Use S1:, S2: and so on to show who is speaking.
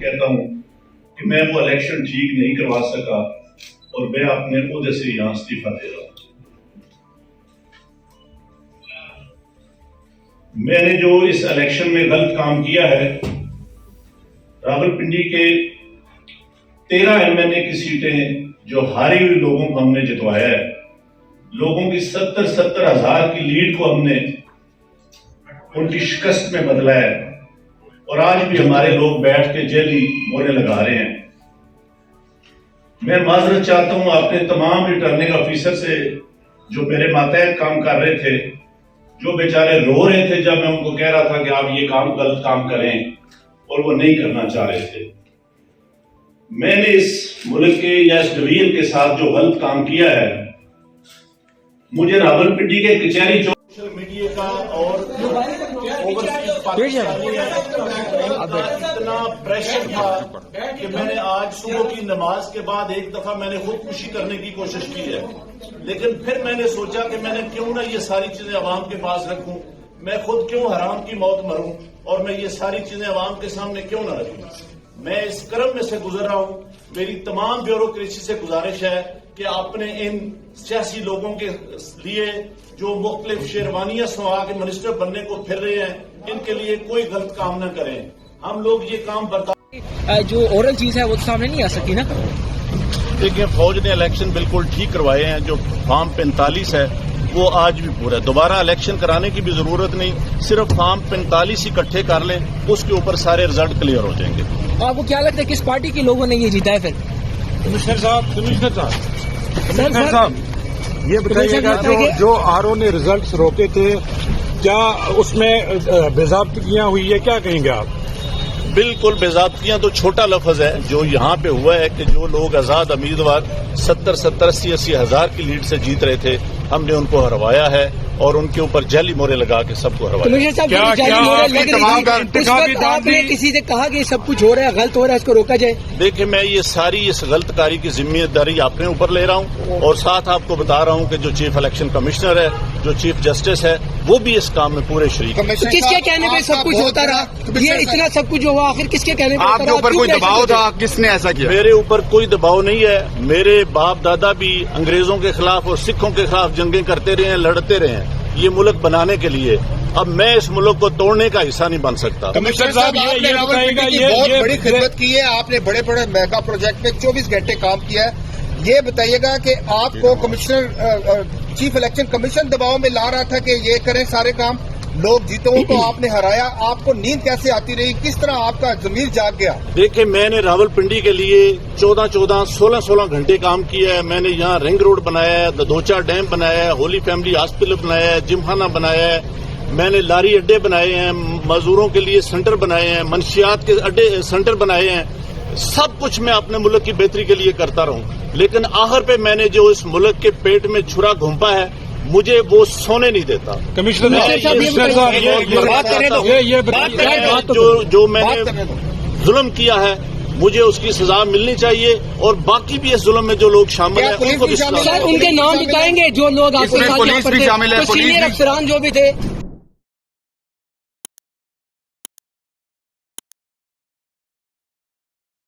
S1: कहता हूँ कि मैं वो इलेक्शन ठीक नहीं करवा सका और मैं अपने ओहदे से यहाँ इस्तीफा दे रहा हूँ। मैंने जो इस इलेक्शन में गलत काम किया है, रावलपिंडी के 13 एमएनए की सीटें जो हारी हुई लोगों को हमने जितवाया है, लोगों की 70 हजार की लीड को हमने उनकी शिकस्त में बदला है और आज भी हमारे लोग बैठ के जेली मोहरे लगा रहे हैं। मैं माजरत चाहता हूं अपने तमाम रिटर्निंग ऑफिसर से जो मेरे मातहत काम कर रहे थे, जो बेचारे रो रहे थे जब मैं उनको कह रहा था कि आप ये काम गलत काम करें और वो नहीं करना चाह रहे थे। मैंने इस मुल्क के या इस डिवीजन के साथ जो गलत काम किया है, मुझे रावलपिंडी के कचहरी सोशल मीडिया का और इतना प्रेशर था कि मैंने आज सुबह की नमाज के बाद एक दफा मैंने खुदकुशी करने की कोशिश की है, लेकिन फिर मैंने सोचा कि मैंने क्यों ना ये सारी चीजें अवाम के पास रखूं, मैं खुद क्यों हराम की मौत मरूं और मैं ये सारी चीजें अवाम के सामने क्यों ना रखूं। मैं इस क्रम में से गुजर रहा हूं। मेरी तमाम ब्यूरोक्रेसी से गुजारिश है कि अपने इन सियासी लोगों के लिए जो मुख्तलिफ शेरवानियां सवा के मिनिस्टर बनने को फिर रहे हैं, इनके लिए कोई गलत काम न करें। हम लोग ये काम बर्दाश्त
S2: जो ओरल चीज है वो तो सामने नहीं आ सकती ना।
S1: देखिए, फौज ने इलेक्शन बिल्कुल ठीक करवाए हैं। जो फॉर्म 45 है वो आज भी पूरा है। दोबारा इलेक्शन कराने की भी जरूरत नहीं, सिर्फ फॉर्म 45 इकट्ठे कर लें, उसके ऊपर सारे रिजल्ट क्लियर हो जाएंगे।
S2: आपको क्या लगता है किस पार्टी के लोगों ने ये जीता है फिर?
S3: कमिश्नर साहब ये बताइएगा, जो आरओ ने रिजल्ट्स रोके थे, क्या उसमें बेज़ाब्तियां हुई है? क्या कहेंगे आप?
S1: बिल्कुल, बेज़ाब्तियां तो छोटा लफ्ज है। जो यहाँ पे हुआ है कि जो लोग आजाद उम्मीदवार 70, 80 हजार की लीड से जीत रहे थे, हमने उनको हरवाया है और उनके ऊपर जाली मोहरे लगा के सबको हरवाया।
S2: आपने किसी से कहा कि सब कुछ हो रहा है, गलत हो रहा है, इसको रोका जाए?
S1: देखिए, मैं ये सारी इस गलतकारी की जिम्मेदारी अपने ऊपर ले रहा हूँ और साथ आपको बता रहा हूँ कि जो चीफ इलेक्शन कमिश्नर है, जो चीफ जस्टिस है, वो भी इस काम में पूरे शरीक है।
S2: तो किसके कहने पे सब कुछ होता रहा? ये इतना सब कुछ हुआ, आखिर किसके कहने पे?
S4: आपके ऊपर कोई दबाव था? किसने ऐसा किया?
S1: मेरे ऊपर कोई दबाव नहीं है। मेरे बाप दादा भी अंग्रेजों के खिलाफ और सिखों के खिलाफ जंगें करते रहे हैं, लड़ते रहे हैं ये मुल्क बनाने के लिए। अब मैं इस मुल्क को तोड़ने का हिस्सा नहीं बन सकता।
S4: कमिश्नर साहब, आपने रावलपिंडी की बहुत बड़ी खिदमत की है, आपने बड़े बड़े मेगा प्रोजेक्ट पे 24 घंटे काम किया है। ये बताइएगा कि आपको कमिश्नर चीफ इलेक्शन कमीशन दबाव में ला रहा था कि ये करें सारे काम, लोग जीतों को आपने हराया, आपको नींद कैसे आती रही? किस तरह आपका जमीर जाग गया?
S1: देखिए, मैंने रावलपिंडी के लिए 14, 16 घंटे काम किया है। मैंने यहाँ रिंग रोड बनाया है, ददोचा डैम बनाया है, होली फैमिली हॉस्पिटल बनाया है, जिमखाना बनाया है, मैंने लारी अड्डे बनाए हैं, मजदूरों के लिए सेंटर बनाए हैं, मंशियात के अड्डे सेंटर बनाए हैं। सब कुछ मैं अपने मुल्क की बेहतरी के लिए करता रहूं, लेकिन आखिर पे मैंने जो इस मुल्क के पेट में छुरा घोंपा है, मुझे वो सोने नहीं देता।
S3: कमिश्नर साहब,
S1: जो मैंने जुल्म किया है, मुझे उसकी सजा मिलनी चाहिए और बाकी भी इस जुल्म में जो लोग शामिल हैं उनको भी।
S2: सर, उनके नाम बताएंगे जो लोग आपके साथ
S4: पुलिस भी शामिल है,
S2: सीनियर अफसरान जो भी थे।